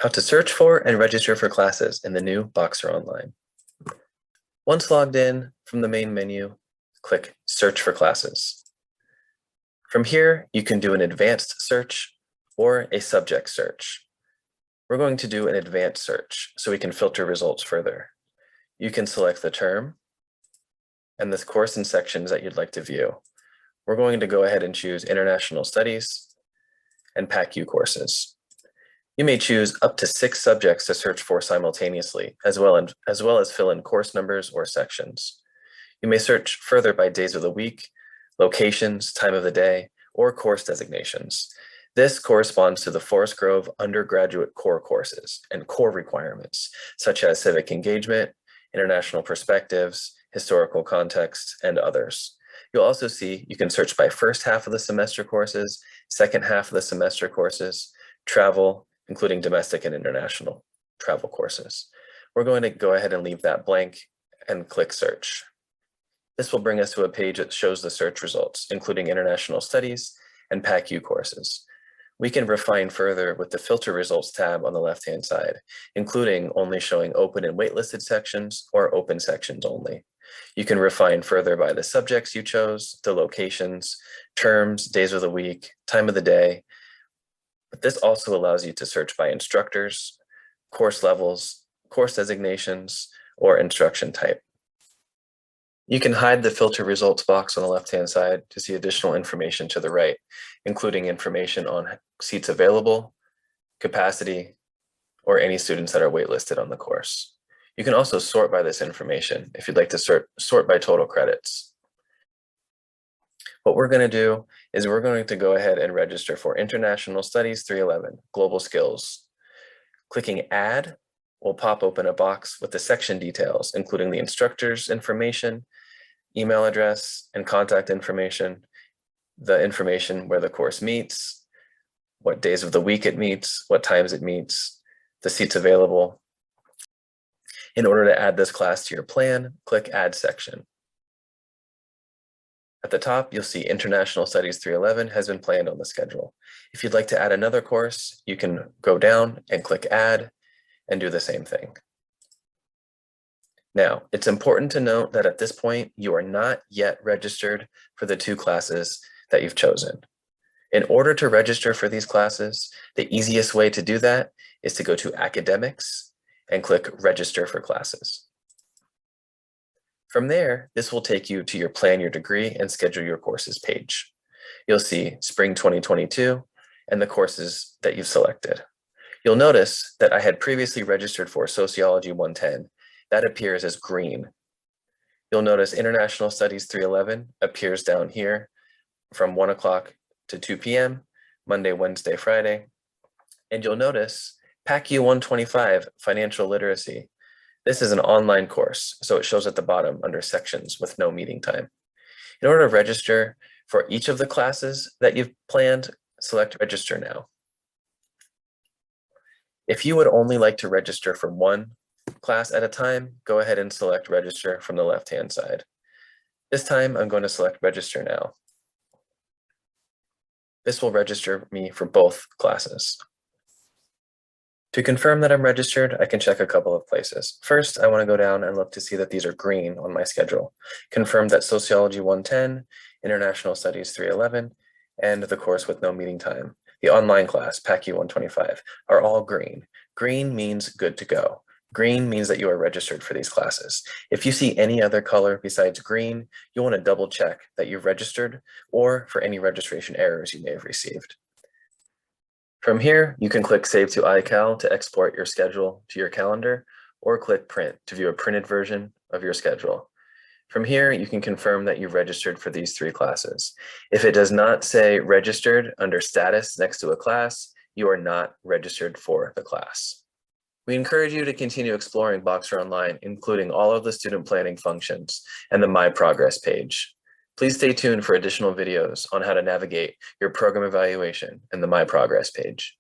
How to search for and register for classes in the new BoxerOnline. Once logged in, from the main menu, click Search for Classes. From here, you can do an advanced search or a subject search. We're going to do an advanced search so we can filter results further. You can select the term and the course and sections that you'd like to view. We're going to go ahead and choose International Studies and PACU courses. You may choose up to 6 subjects to search for simultaneously, as well as fill in course numbers or sections. You may search further by days of the week, locations, time of the day, or course designations. This corresponds to the Forest Grove undergraduate core courses and core requirements, such as civic engagement, international perspectives, historical context, and others. You'll also see you can search by first half of the semester courses, second half of the semester courses, travel, including domestic and international travel courses. We're going to go ahead and leave that blank and click search. This will bring us to a page that shows the search results, including international studies and PACU courses. We can refine further with the filter results tab on the left-hand side, including only showing open and waitlisted sections or open sections only. You can refine further by the subjects you chose, the locations, terms, days of the week, time of the day. But this also allows you to search by instructors, course levels, course designations, or instruction type. You can hide the filter results box on the left-hand side to see additional information to the right, including information on seats available, capacity, or any students that are waitlisted on the course. You can also sort by this information if you'd like to sort by total credits. What we're going to do is we're going to go ahead and register for International Studies 311, Global Skills. Clicking Add will pop open a box with the section details, including the instructor's information, email address, and contact information, the information where the course meets, what days of the week it meets, what times it meets, the seats available. In order to add this class to your plan, click Add Section. At the top, you'll see International Studies 311 has been planned on the schedule. If you'd like to add another course, you can go down and click Add and do the same thing. Now, it's important to note that at this point, you are not yet registered for the 2 classes that you've chosen. In order to register for these classes, the easiest way to do that is to go to Academics and click Register for Classes. From there, this will take you to your Plan Your Degree and Schedule Your Courses page. You'll see Spring 2022 and the courses that you've selected. You'll notice that I had previously registered for Sociology 110. That appears as green. You'll notice International Studies 311 appears down here from 1 o'clock to 2 p.m., Monday, Wednesday, Friday. And you'll notice PACU 125, Financial Literacy. This is an online course, so it shows at the bottom under sections with no meeting time. In order to register for each of the classes that you've planned, select Register Now. If you would only like to register for one class at a time, go ahead and select Register from the left-hand side. This time, I'm going to select Register Now. This will register me for both classes. To confirm that I'm registered, I can check a couple of places. First, I want to go down and look to see that these are green on my schedule. Confirm that Sociology 110, International Studies 311, and the course with no meeting time, the online class, PACU 125, are all green. Green means good to go. Green means that you are registered for these classes. If you see any other color besides green, you'll want to double check that you've registered or for any registration errors you may have received. From here, you can click Save to iCal to export your schedule to your calendar, or click Print to view a printed version of your schedule. From here, you can confirm that you've registered for these 3 classes. If it does not say registered under status next to a class, you are not registered for the class. We encourage you to continue exploring BoxerOnline, including all of the student planning functions and the My Progress page. Please stay tuned for additional videos on how to navigate your program evaluation in the My Progress page.